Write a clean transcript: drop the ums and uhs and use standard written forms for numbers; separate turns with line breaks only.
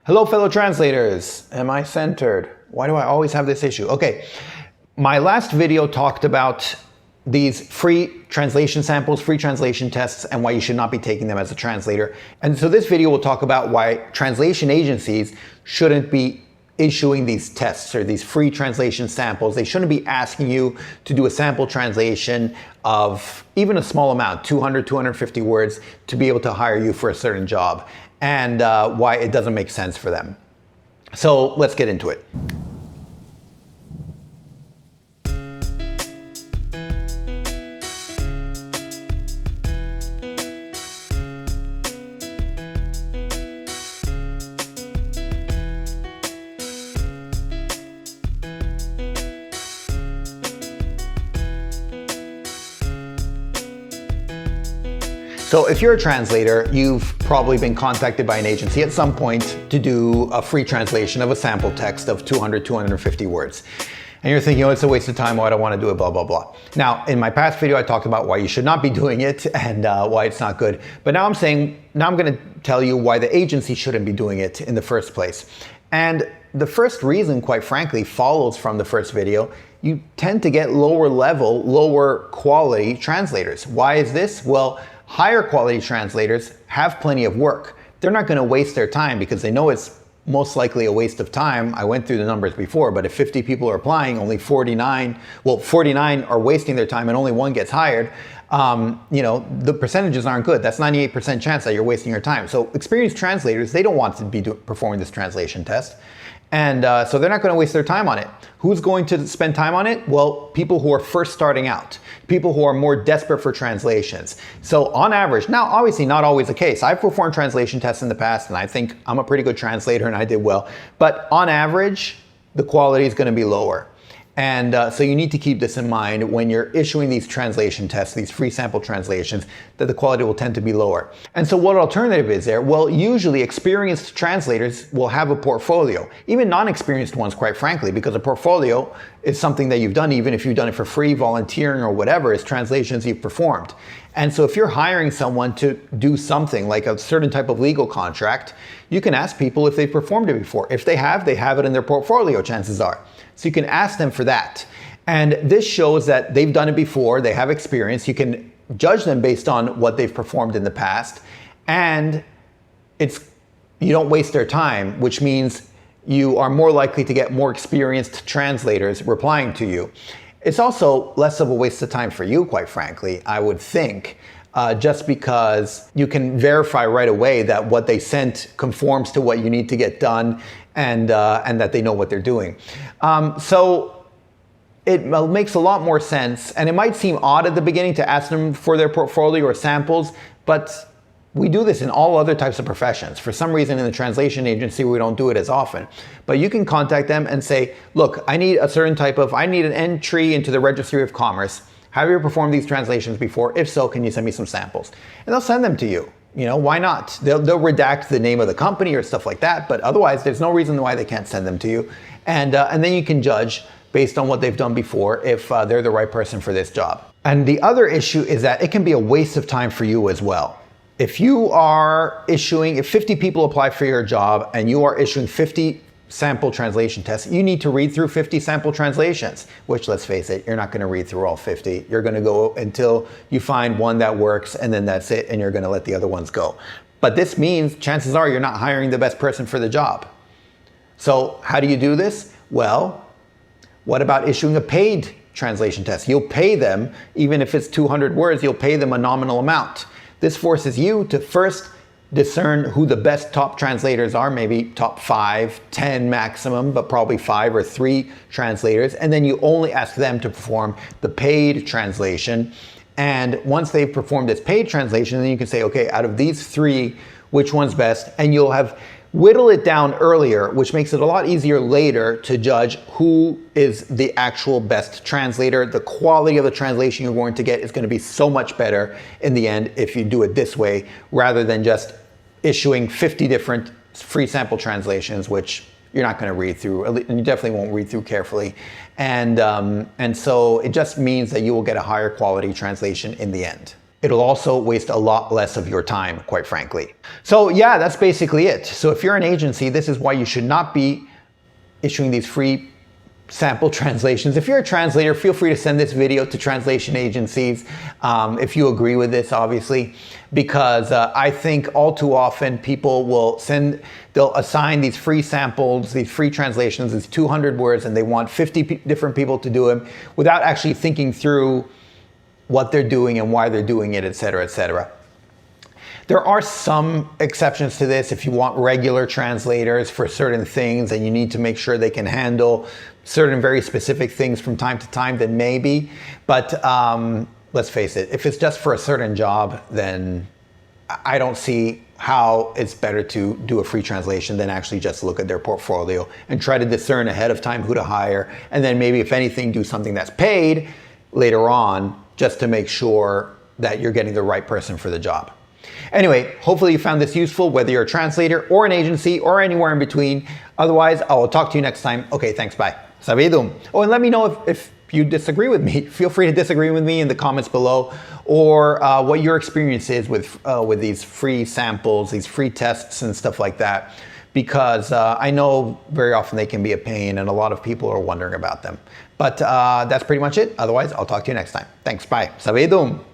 Hello, fellow translators. Am I centered? Why do I always have this issue? Okay, my last video talked about these free translation samples, free translation tests, and why you should not be taking them as a translator. And so this video will talk about why translation agencies shouldn't be issuing these tests or these free translation samples. They shouldn't be asking you to do a sample translation of even a small amount, 200, 250 words, to be able to hire you for a certain job, and why it doesn't make sense for them. So let's get into it. So if you're a translator, you've probably been contacted by an agency at some point to do a free translation of a sample text of 200, 250 words. And you're thinking, oh, it's a waste of time, I don't want to do it, blah, blah, blah. Now, in my past video, I talked about why you should not be doing it and why it's not good. But now I'm going to tell you why the agency shouldn't be doing it in the first place. And the first reason, quite frankly, follows from the first video. You tend to get lower level, lower quality translators. Why is this? Well, higher quality translators have plenty of work. They're not going to waste their time because they know it's most likely a waste of time. I went through the numbers before, but if 50 people are applying, only 49 are wasting their time and only one gets hired, the percentages aren't good. That's 98% chance that you're wasting your time. So experienced translators, they don't want to be performing this translation test. And so they're not going to waste their time on it. Who's going to spend time on it? Well, people who are first starting out, people who are more desperate for translations. So on average, now obviously not always the case. I've performed translation tests in the past and I think I'm a pretty good translator and I did well. But on average, the quality is going to be lower. And so you need to keep this in mind when you're issuing these translation tests, these free sample translations, that the quality will tend to be lower. And so what alternative is there? Well, usually experienced translators will have a portfolio, even non-experienced ones, quite frankly, because a portfolio is something that you've done, even if you've done it for free, volunteering or whatever, is translations you've performed. And so if you're hiring someone to do something like a certain type of legal contract, you can ask people if they've performed it before. If they have it in their portfolio, chances are. So you can ask them for that. And this shows that they've done it before, they have experience. You can judge them based on what they've performed in the past. And you don't waste their time, which means you are more likely to get more experienced translators replying to you. It's also less of a waste of time for you, quite frankly, I would think, just because you can verify right away that what they sent conforms to what you need to get done and that they know what they're doing. So it makes a lot more sense, and it might seem odd at the beginning to ask them for their portfolio or samples, but we do this in all other types of professions. For some reason in the translation agency, we don't do it as often. But you can contact them and say, look, I need an entry into the Registry of Commerce. Have you performed these translations before? If so, can you send me some samples? And they'll send them to you. Why not? They'll redact the name of the company or stuff like that, but otherwise there's no reason why they can't send them to you. And then you can judge based on what they've done before if they're the right person for this job. And the other issue is that it can be a waste of time for you as well. If 50 people apply for your job and you are issuing 50 sample translation tests, you need to read through 50 sample translations, which, let's face it, you're not going to read through all 50. You're going to go until you find one that works, and then that's it, and you're going to let the other ones go. But this means chances are you're not hiring the best person for the job. So how do you do this? Well, what about issuing a paid translation test? You'll pay them, even if it's 200 words, you'll pay them a nominal amount. This forces you to first discern who the best top translators are, maybe top 5, 10 maximum, but probably 5 or 3 translators. And then you only ask them to perform the paid translation. And once they've performed this paid translation, then you can say, okay, out of these 3, which one's best? And you'll have whittle it down earlier, which makes it a lot easier later to judge who is the actual best translator. The quality of the translation you're going to get is going to be so much better in the end if you do it this way, rather than just issuing 50 different free sample translations, which you're not going to read through, and you definitely won't read through carefully. And so it just means that you will get a higher quality translation in the end. It'll also waste a lot less of your time, quite frankly. So yeah, that's basically it. So if you're an agency, this is why you should not be issuing these free sample translations. If you're a translator, feel free to send this video to translation agencies if you agree with this, obviously, because I think all too often people they'll assign these free samples, these free translations, these 200 words, and they want 50 different people to do them without actually thinking through what they're doing and why they're doing it, etc., etc. There are some exceptions to this if you want regular translators for certain things and you need to make sure they can handle certain very specific things from time to time, then maybe. But let's face it, if it's just for a certain job, then I don't see how it's better to do a free translation than actually just look at their portfolio and try to discern ahead of time who to hire. And then maybe, if anything, do something that's paid later on just to make sure that you're getting the right person for the job. Anyway, hopefully you found this useful, whether you're a translator or an agency or anywhere in between. Otherwise, I will talk to you next time. Okay, thanks, bye. Sabidum. Oh, and let me know if you disagree with me. Feel free to disagree with me in the comments below, or what your experience is with these free samples, these free tests and stuff like that, because I know very often they can be a pain and a lot of people are wondering about them. But that's pretty much it. Otherwise, I'll talk to you next time. Thanks, bye. Sabidum.